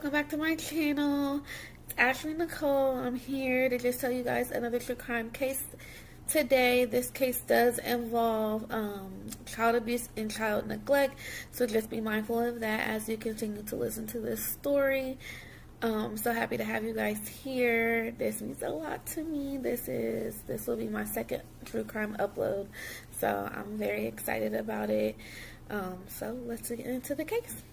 welcome back to my channel. It's Ashley Nicole. I'm here to just tell you guys another true crime case today. This case does involve child abuse and child neglect, so just be mindful of that as you continue to listen to this story. I'm so happy to have you guys here. This means a lot to me. This will be my second true crime upload, so I'm very excited about it. So let's get into the case.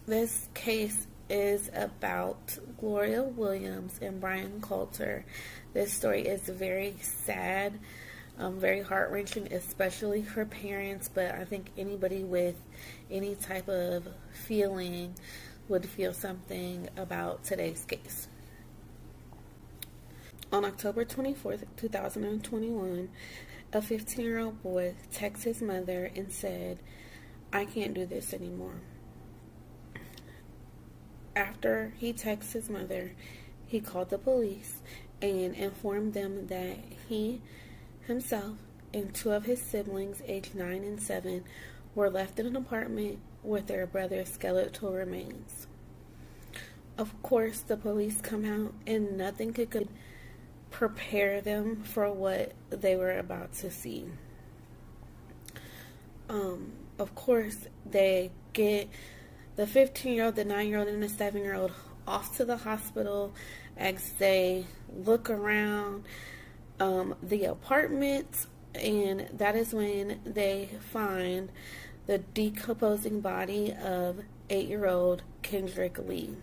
This case is about Gloria Williams and Brian Coulter. This story is very sad, very heart-wrenching, especially for parents, but I think anybody with any type of feeling would feel something about today's case. On October 24th, 2021, a 15-year-old boy texted his mother and said, "I can't do this anymore." After he texted his mother, he called the police and informed them that he himself and two of his siblings, aged 9 and 7, were left in an apartment with their brother's skeletal remains. Of course, the police come out and nothing could prepare them for what they were about to see. Of course, they get the 15-year-old, the 9-year-old, and the 7-year-old off to the hospital as they look around the apartment, and that is when they find the decomposing body of 8-year-old Kendrick Lee.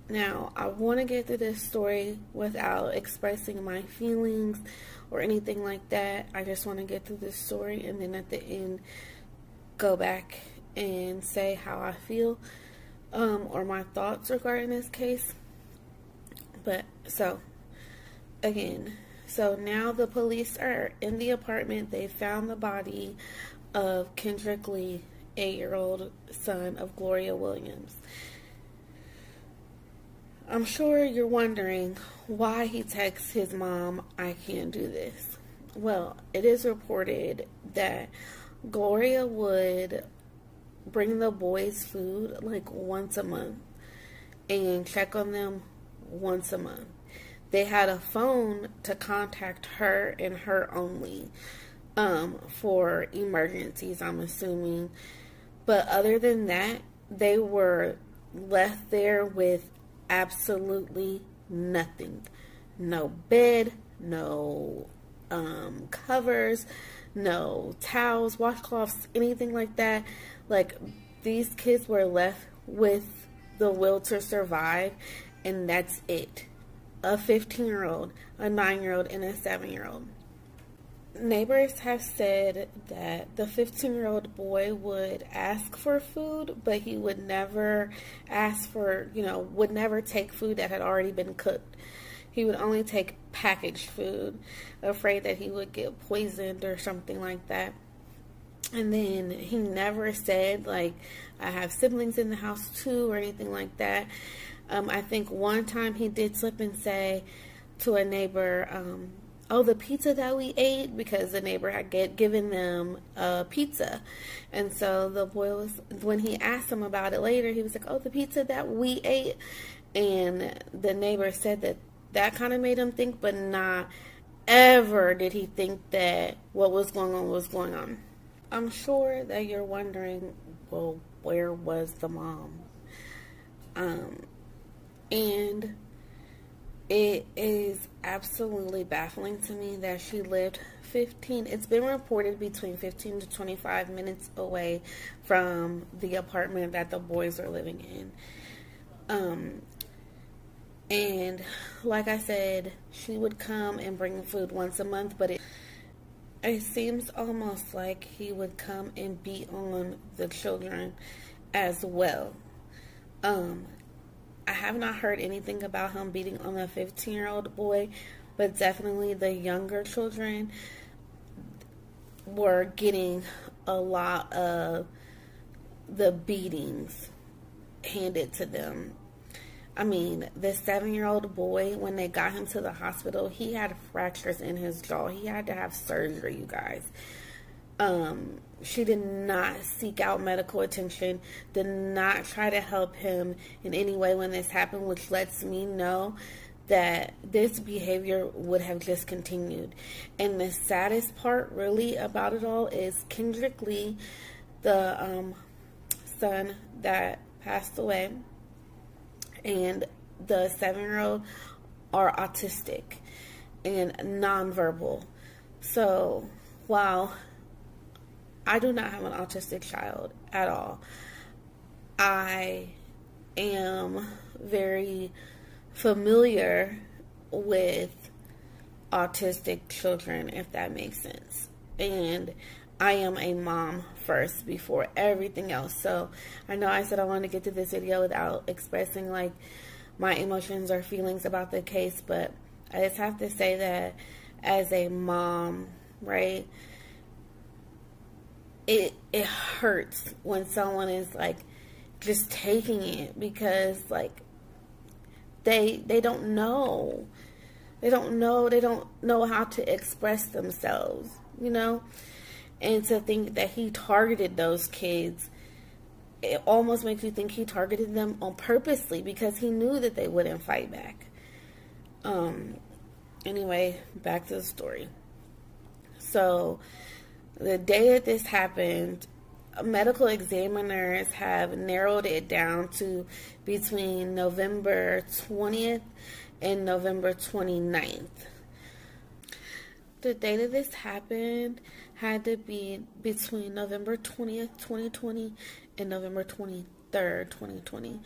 Now, I want to get through this story without expressing my feelings or anything like that. I just want to get through this story and then at the end go back and say how I feel or my thoughts regarding this case. But so now the police are in the apartment. They found the body of Kendrick Lee, 8-year-old son of Gloria Williams. I'm sure you're wondering why he texts his mom, "I can't do this." Well, it is reported that Gloria would bring the boys food like once a month and check on them once a month. They had a phone to contact her and her only for emergencies, I'm assuming. But other than that, they were left there with absolutely nothing. No bed, no covers, no towels, washcloths, anything like that. Like, these kids were left with the will to survive, and that's it. A 15-year-old, a 9-year-old, and a 7-year-old. Neighbors have said that the 15-year-old boy would ask for food, but he would never ask for, would never take food that had already been cooked. He would only take packaged food, afraid that he would get poisoned or something like that. And then he never said, like, "I have siblings in the house too," or anything like that. I think one time he did slip and say to a neighbor, "Oh, the pizza that we ate," because the neighbor had given them a pizza. And so the boy when he asked him about it later, he was like, "Oh, the pizza that we ate." And the neighbor said that kind of made him think, but not ever did he think that what was going on was going on. I'm sure that you're wondering, well, where was the mom? And it is absolutely baffling to me that she lived it's been reported between 15 to 25 minutes away from the apartment that the boys are living in. And like I said, she would come and bring food once a month, but it seems almost like he would come and beat on the children as well. I have not heard anything about him beating on the 15-year-old boy, but definitely the younger children were getting a lot of the beatings handed to them. I mean, the 7-year-old boy, when they got him to the hospital, he had fractures in his jaw. He had to have surgery, you guys. She did not seek out medical attention, did not try to help him in any way when this happened, which lets me know that this behavior would have just continued. And the saddest part really about it all is Kendrick Lee, the son that passed away, and the 7-year-old are autistic and nonverbal. So while I do not have an autistic child at all, I am very familiar with autistic children, if that makes sense. And I am a mom first before everything else. So I know I said I wanted to get to this video without expressing like my emotions or feelings about the case, but I just have to say that as a mom, right, it hurts when someone is like just taking it because like they don't know. They don't know how to express themselves, you know? And to think that he targeted those kids, it almost makes you think he targeted them on purposely because he knew that they wouldn't fight back. Anyway, back to the story. So, the day that this happened, medical examiners have narrowed it down to between November 20th and November 29th. The day that this happened had to be between November 20th, 2020 and November 23rd, 2020.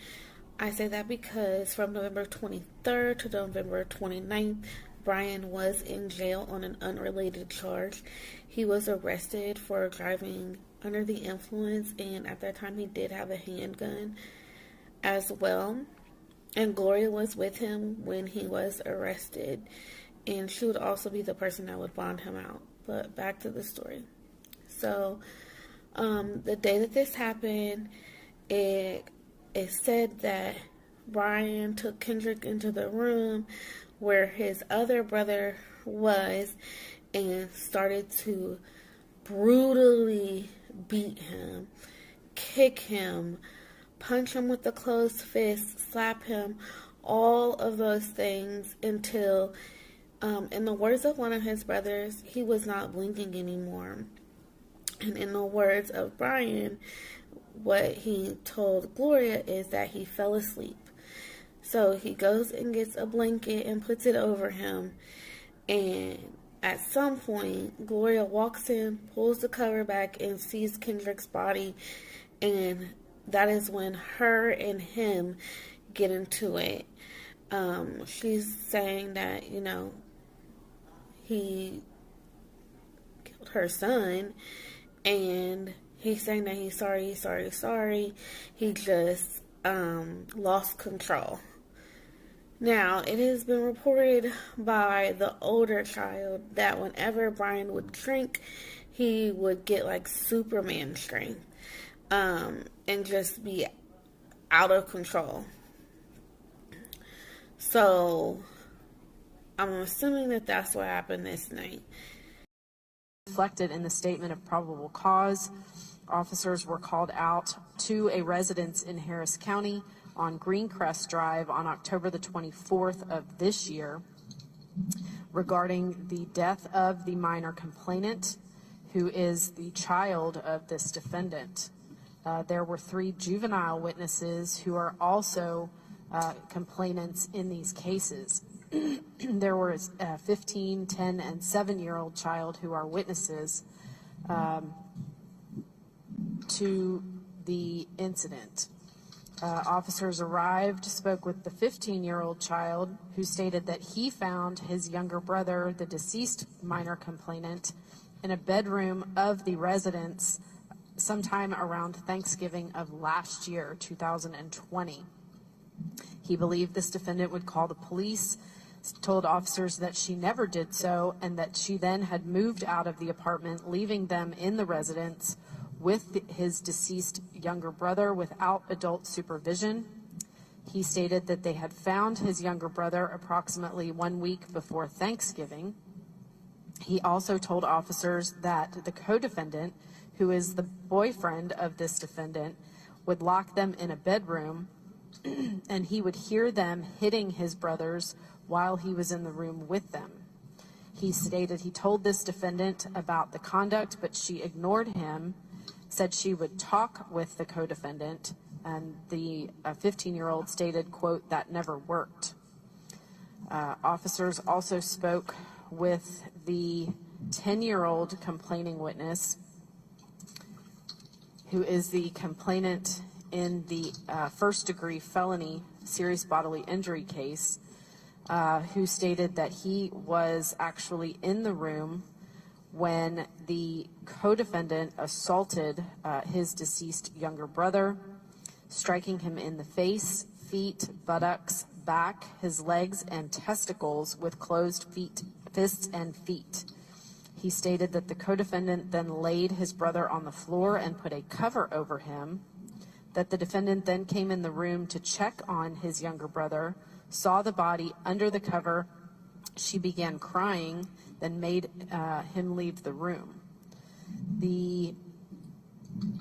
I say that because from November 23rd to November 29th, Brian was in jail on an unrelated charge. He was arrested for driving under the influence, and at that time he did have a handgun as well. And Gloria was with him when he was arrested, and she would also be the person that would bond him out. But back to the story. So, the day that this happened, it said that Brian took Kendrick into the room where his other brother was and started to brutally beat him, kick him, punch him with a closed fist, slap him, all of those things until, in the words of one of his brothers, he was not blinking anymore. And in the words of Brian, what he told Gloria is that he fell asleep. So he goes and gets a blanket and puts it over him. And at some point, Gloria walks in, pulls the cover back, and sees Kendrick's body. And that is when her and him get into it. She's saying that, you know, he killed her son. And he's saying that he's sorry. He just lost control. Now, it has been reported by the older child that whenever Brian would drink, he would get like Superman strength and just be out of control. So, I'm assuming that that's what happened this night. Reflected in the statement of probable cause, officers were called out to a residence in Harris County on Greencrest Drive on October the 24th of this year regarding the death of the minor complainant, who is the child of this defendant. There were 3 juvenile witnesses who are also complainants in these cases. There was a 15, 10, and 7-year-old child who are witnesses to the incident. Officers arrived, spoke with the 15-year-old child, who stated that he found his younger brother, the deceased minor complainant, in a bedroom of the residence sometime around Thanksgiving of last year, 2020. He believed this defendant would call the police, told officers that she never did so, and that she then had moved out of the apartment, leaving them in the residence with his deceased younger brother without adult supervision. He stated that they had found his younger brother approximately 1 week before Thanksgiving. He also told officers that the co-defendant, who is the boyfriend of this defendant, would lock them in a bedroom and he would hear them hitting his brothers while he was in the room with them. He stated he told this defendant about the conduct, but she ignored him, said she would talk with the co-defendant, and the 15-year-old stated, quote, "that never worked." Officers also spoke with the 10-year-old complaining witness, who is the complainant in the first-degree felony serious bodily injury case, who stated that he was actually in the room when the co-defendant assaulted his deceased younger brother, striking him in the face, feet, buttocks, back, his legs, and testicles with closed fists and feet. He stated that the co-defendant then laid his brother on the floor and put a cover over him, that the defendant then came in the room to check on his younger brother, saw the body under the cover. She began crying, then made him leave the room. The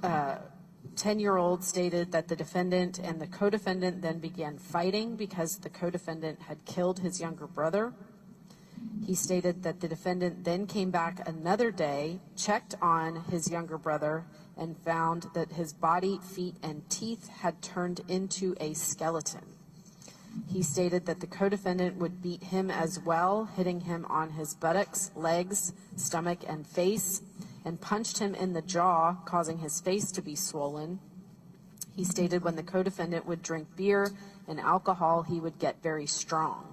10-year-old stated that the defendant and the co-defendant then began fighting because the co-defendant had killed his younger brother. He stated that the defendant then came back another day, checked on his younger brother, and found that his body, feet, and teeth had turned into a skeleton. He stated that the co-defendant would beat him as well, hitting him on his buttocks, legs, stomach, and face, and punched him in the jaw, causing his face to be swollen. He stated when the co-defendant would drink beer and alcohol, he would get very strong.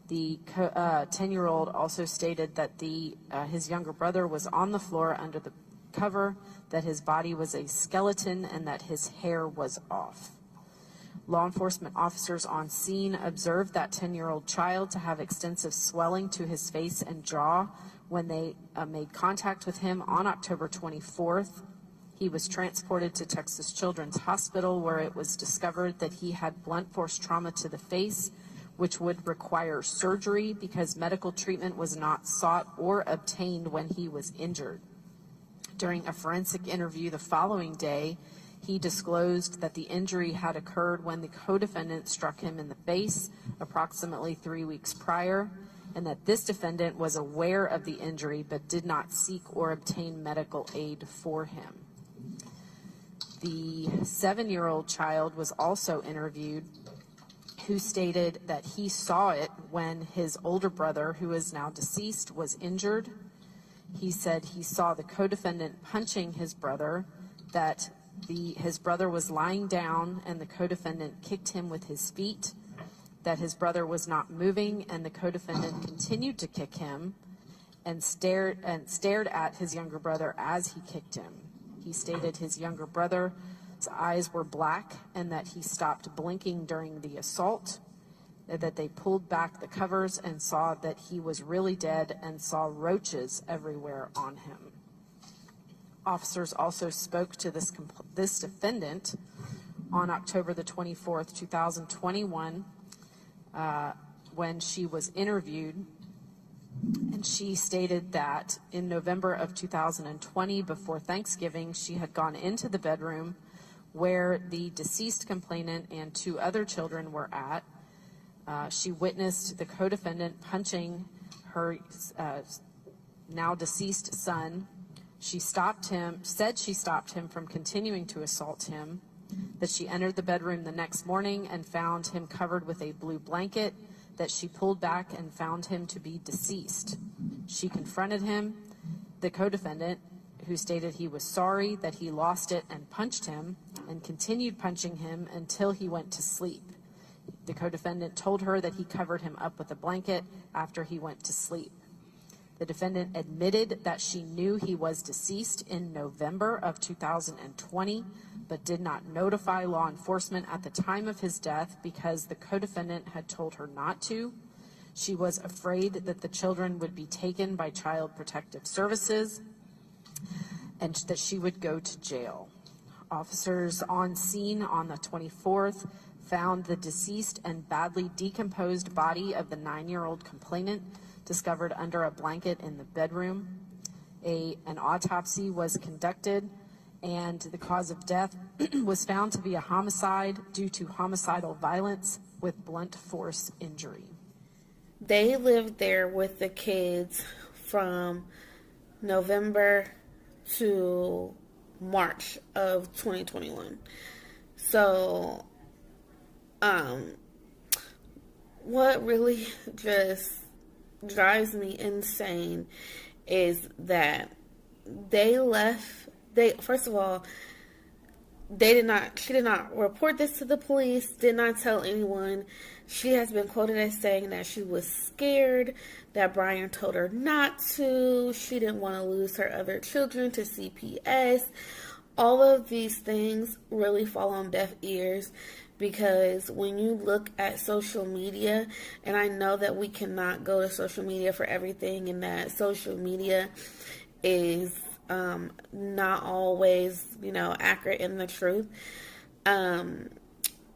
The 10-year-old also stated that his younger brother was on the floor under the cover, that his body was a skeleton, and that his hair was off. Law enforcement officers on scene observed that 10-year-old child to have extensive swelling to his face and jaw when they made contact with him on October 24th. He was transported to Texas Children's Hospital, where it was discovered that he had blunt force trauma to the face, which would require surgery because medical treatment was not sought or obtained when he was injured. During a forensic interview the following day, he disclosed that the injury had occurred when the co-defendant struck him in the face approximately 3 weeks prior, and that this defendant was aware of the injury but did not seek or obtain medical aid for him. The 7-year-old child was also interviewed, who stated that he saw it when his older brother, who is now deceased, was injured. He said he saw the co-defendant punching his brother, that his brother was lying down and the co-defendant kicked him with his feet, that his brother was not moving and the co-defendant continued to kick him and stared at his younger brother as he kicked him. He stated his younger brother's eyes were black and that he stopped blinking during the assault, that they pulled back the covers and saw that he was really dead and saw roaches everywhere on him. Officers also spoke to this defendant on October the 24th, 2021, when she was interviewed, and she stated that in November of 2020, before Thanksgiving, she had gone into the bedroom where the deceased complainant and 2 other children were at. She witnessed the co-defendant punching her now deceased son. She said she stopped him from continuing to assault him, that she entered the bedroom the next morning and found him covered with a blue blanket, that she pulled back and found him to be deceased. She confronted him, the co-defendant, who stated he was sorry that he lost it and punched him, and continued punching him until he went to sleep. The co-defendant told her that he covered him up with a blanket after he went to sleep. The defendant admitted that she knew he was deceased in November of 2020, but did not notify law enforcement at the time of his death because the co-defendant had told her not to. She was afraid that the children would be taken by Child Protective Services and that she would go to jail. Officers on scene on the 24th found the deceased and badly decomposed body of the 9-year-old complainant discovered under a blanket in the bedroom. An autopsy was conducted, and the cause of death was found to be a homicide due to homicidal violence with blunt force injury. They lived there with the kids from November to March of 2021. So, what really just drives me insane is that first of all, she did not report this to the police, did not tell anyone. She has been quoted as saying that she was scared, that Brian told her not to, she didn't want to lose her other children to CPS. All of these things really fall on deaf ears, because when you look at social media, and I know that we cannot go to social media for everything, and that social media is not always, accurate in the truth.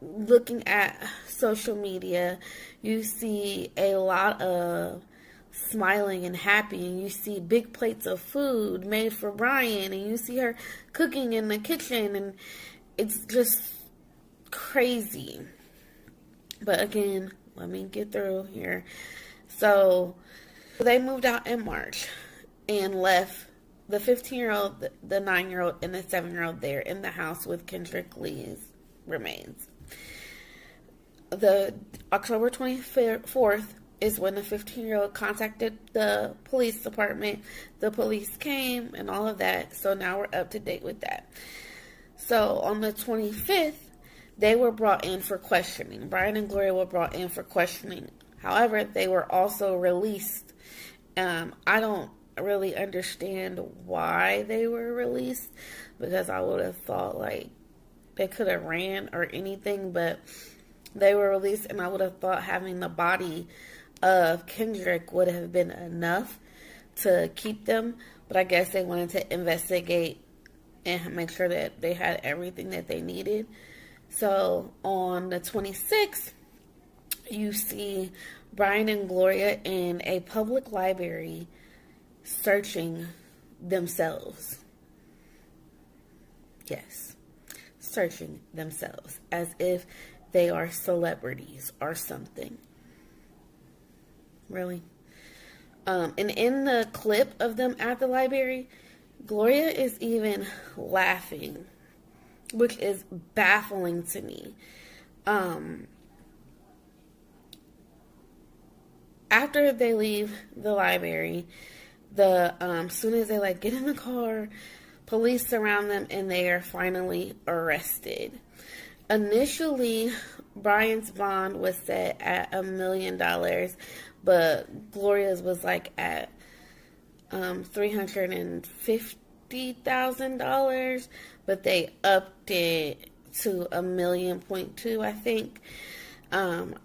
Looking at social media, you see a lot of smiling and happy, and you see big plates of food made for Brian, and you see her cooking in the kitchen, and it's just crazy. But again, let me get through here. So they moved out in March and left the 15-year-old, the 9-year-old, and the 7-year-old there in the house with Kendrick Lee's remains. The October 24th is when the 15-year-old contacted the police department. The police came and all of that. So now we're up to date with that. So on the 25th, they were brought in for questioning. Brian and Gloria were brought in for questioning. However, they were also released. I don't really understand why they were released, because I would have thought like they could have ran or anything, but they were released, and I would have thought having the body of Kendrick would have been enough to keep them. But I guess they wanted to investigate and make sure that they had everything that they needed. So on the 26th, you see Brian and Gloria in a public library searching themselves. Yes, searching themselves as if they are celebrities or something. Really? And in the clip of them at the library, Gloria is even laughing, which is baffling to me. After they leave the library, soon as they get in the car, police surround them and they are finally arrested. Initially, Brian's bond was set at $1 million, but Gloria's was at $350,000, but they upped it to $1.2 million, I think.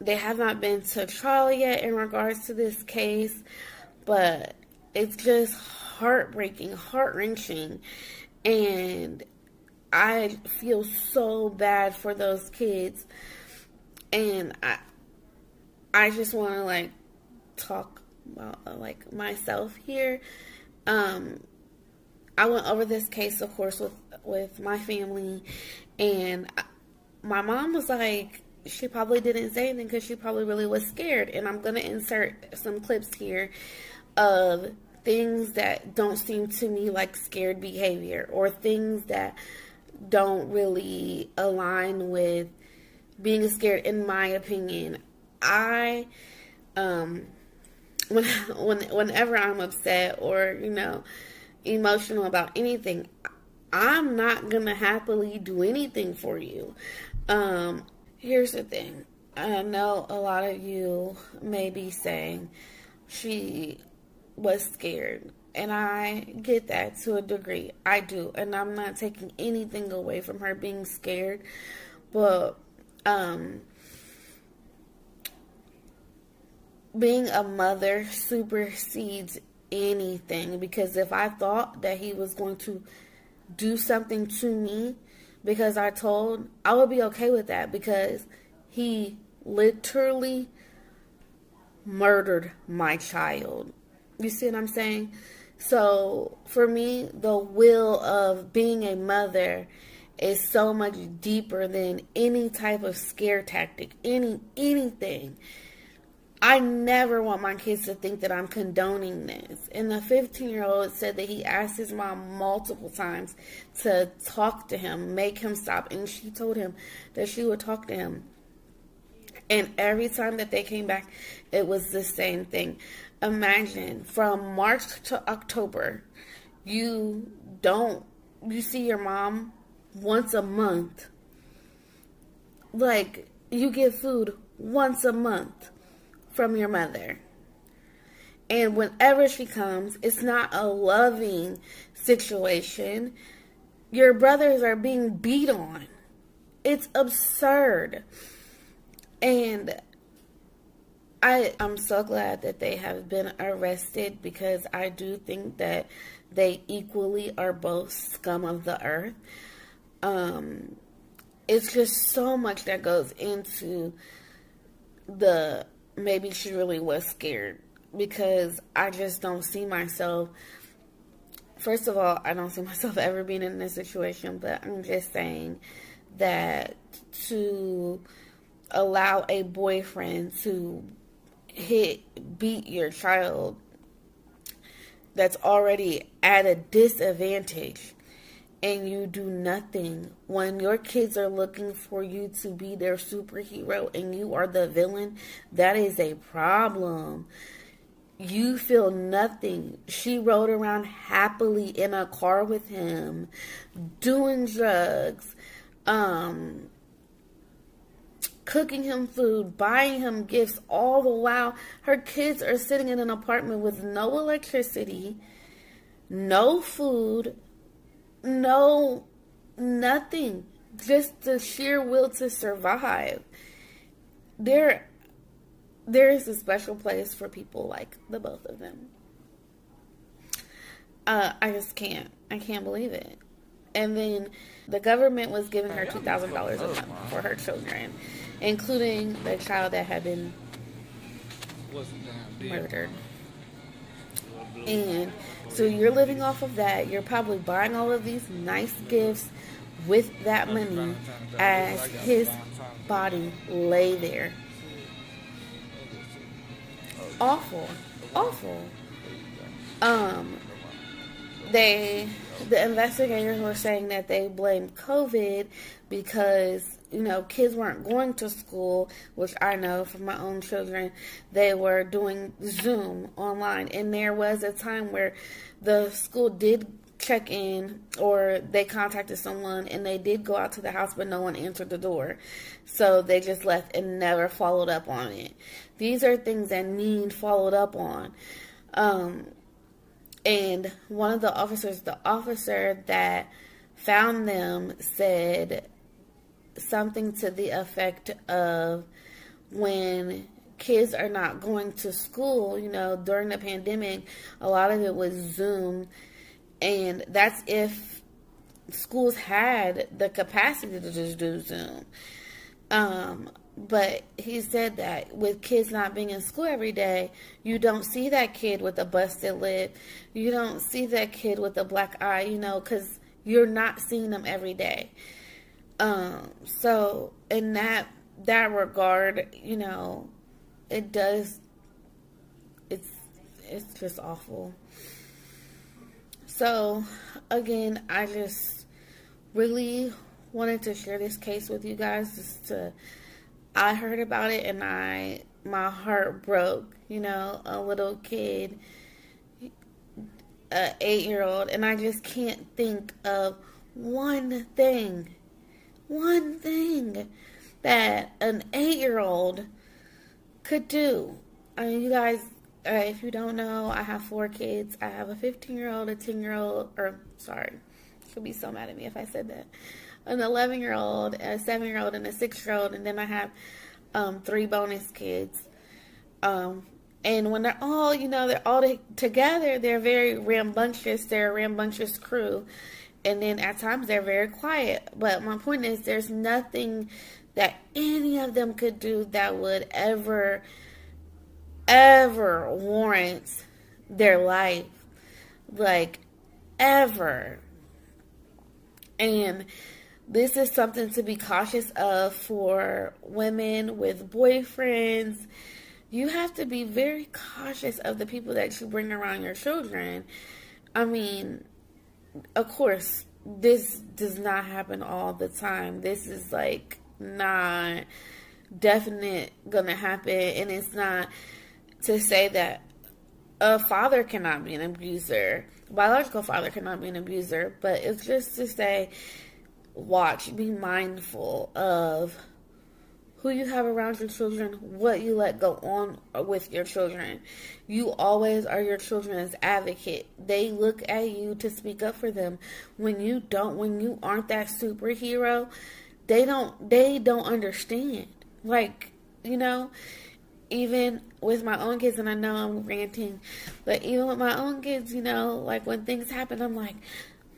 They have not been to trial yet in regards to this case, but it's just heartbreaking, heart-wrenching, and I feel so bad for those kids, and I just want to talk about myself here. I went over this case, of course, with my family, and my mom was she probably didn't say anything because she probably really was scared. And I'm going to insert some clips here of things that don't seem to me like scared behavior, or things that don't really align with being scared, in my opinion. Whenever I'm upset or, emotional about anything, I'm not going to happily do anything for you. Here's the thing. I know a lot of you may be saying she was scared, and I get that to a degree. I do, and I'm not taking anything away from her being scared, but being a mother supersedes anything, because if I thought that he was going to do something to me because I would be okay with that, because He literally murdered my child. You see what I'm saying? So for me, the will of being a mother is so much deeper than any type of scare tactic, anything. I never want my kids to think that I'm condoning this. And the 15-year-old said that he asked his mom multiple times to talk to him, make him stop. And she told him that she would talk to him. And every time that they came back, it was the same thing. Imagine, from March to October, you see your mom once a month. Like, you get food once a month from your mother. And whenever she comes, it's not a loving situation. Your brothers are being beat on. It's absurd. And I'm so glad that they have been arrested, because I do think that they equally are both scum of the earth. It's just so much that goes into maybe she really was scared, because I just don't see myself. First of all, I don't see myself ever being in this situation, but I'm just saying that to allow a boyfriend to beat your child that's already at a disadvantage, and you do nothing when your kids are looking for you to be their superhero and you are the villain, that is a problem. You feel nothing. She rode around happily in a car with him, doing drugs, cooking him food, buying him gifts, all the while her kids are sitting in an apartment with no electricity, no food, nothing. Just the sheer will to survive. There is a special place for people like the both of them. I just can't. I can't believe it. And then the government was giving her $2,000 a month for her children, including the child that had been murdered. And so you're living off of that. You're probably buying all of these nice gifts with that money as his body lay there. Awful. The investigators were saying that they blamed COVID because, kids weren't going to school, which I know from my own children, they were doing Zoom online. And there was a time where the school did check in, or they contacted someone and they did go out to the house, but no one answered the door. So they just left and never followed up on it. These are things that need followed up on. And one of the officer that found them said something to the effect of, when kids are not going to school, during the pandemic, a lot of it was Zoom. And that's if schools had the capacity to just do Zoom. But he said that with kids not being in school every day, you don't see that kid with a busted lip. You don't see that kid with a black eye, because you're not seeing them every day. So in that regard, it does, it's just awful. So again, I just really wanted to share this case with you guys. I heard about it and my heart broke, a little kid, an 8-year-old, and I just can't think of one thing that an 8-year-old could do. I mean, you guys, if you don't know, I have 4 kids. I have a 15-year-old, a 10-year-old, she'll be so mad at me if I said that. An 11-year-old, a 7-year-old, and a 6-year-old, and then I have 3 bonus kids. And when they're all, they're all together, they're very rambunctious. They're a rambunctious crew. And then at times they're very quiet. But my point is, there's nothing that any of them could do that would ever warrant their life. Like, ever. And this is something to be cautious of for women with boyfriends. You have to be very cautious of the people that you bring around your children. I mean, of course, this does not happen all the time. This is like not definite gonna happen, and it's not to say that a father cannot be an abuser, biological father cannot be an abuser, but it's just to say, watch, be mindful of who you have around your children, what you let go on with your children. You always are your children's advocate. They look at you to speak up for them. When you aren't that superhero, they don't understand. Like, you know, even with my own kids, and I know I'm ranting, but even with my own kids, you know, like when things happen, I'm like,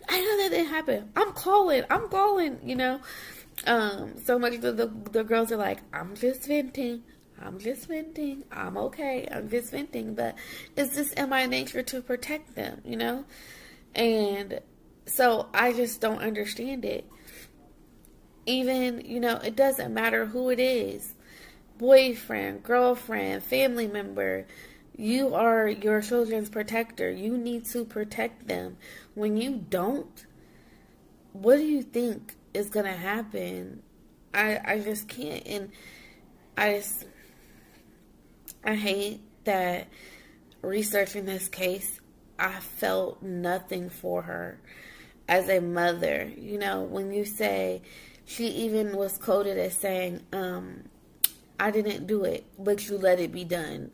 I know that didn't happen. I'm calling, you know. So much the girls are like, I'm just venting. I'm okay. I'm just venting. But it's just in my nature to protect them, you know. And so I just don't understand it. Even, you know, it doesn't matter who it is. Boyfriend, girlfriend, family member. You are your children's protector. You need to protect them. When you don't, what do you think is going to happen? I just can't. And I hate that researching this case, I felt nothing for her as a mother. You know, when you say, she even was quoted as saying, I didn't do it, but you let it be done,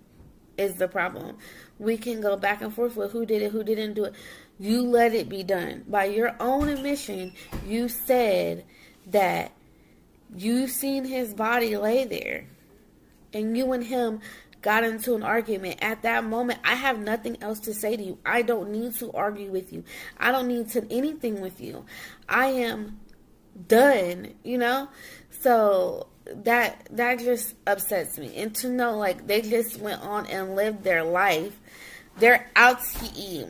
is the problem. We can go back and forth with who did it, who didn't do it. You let it be done. By your own admission, you said that you seen his body lay there, and you and him got into an argument. At that moment, I have nothing else to say to you. I don't need to argue with you. I don't need to anything with you. I am done, you know? So that just upsets me. And to know, like, they just went on and lived their life. They're out to eat.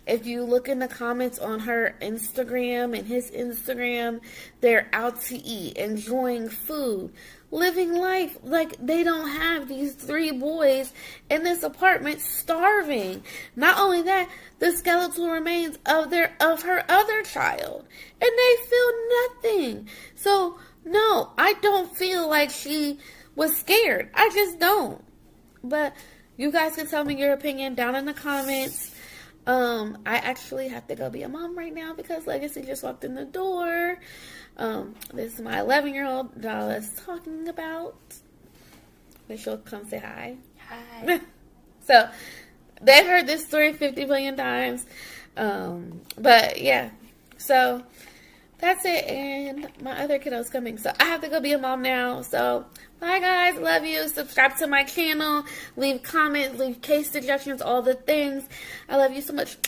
If you look in the comments on her Instagram and his Instagram, they're out to eat, enjoying food, living life. Like, they don't have these 3 boys in this apartment starving. Not only that, the skeletal remains of her other child, and they feel nothing. So no, I don't feel like she was scared. I just don't. But you guys can tell me your opinion down in the comments. I actually have to go be a mom right now because Legacy just walked in the door. This is my 11-year-old that I was talking about. But she'll come say hi. Hi. So, they've heard this story 50 billion times. But, yeah. So, that's it. And my other kiddo's coming. So, I have to go be a mom now. So, bye, guys. Love you. Subscribe to my channel. Leave comments. Leave case suggestions. All the things. I love you so much.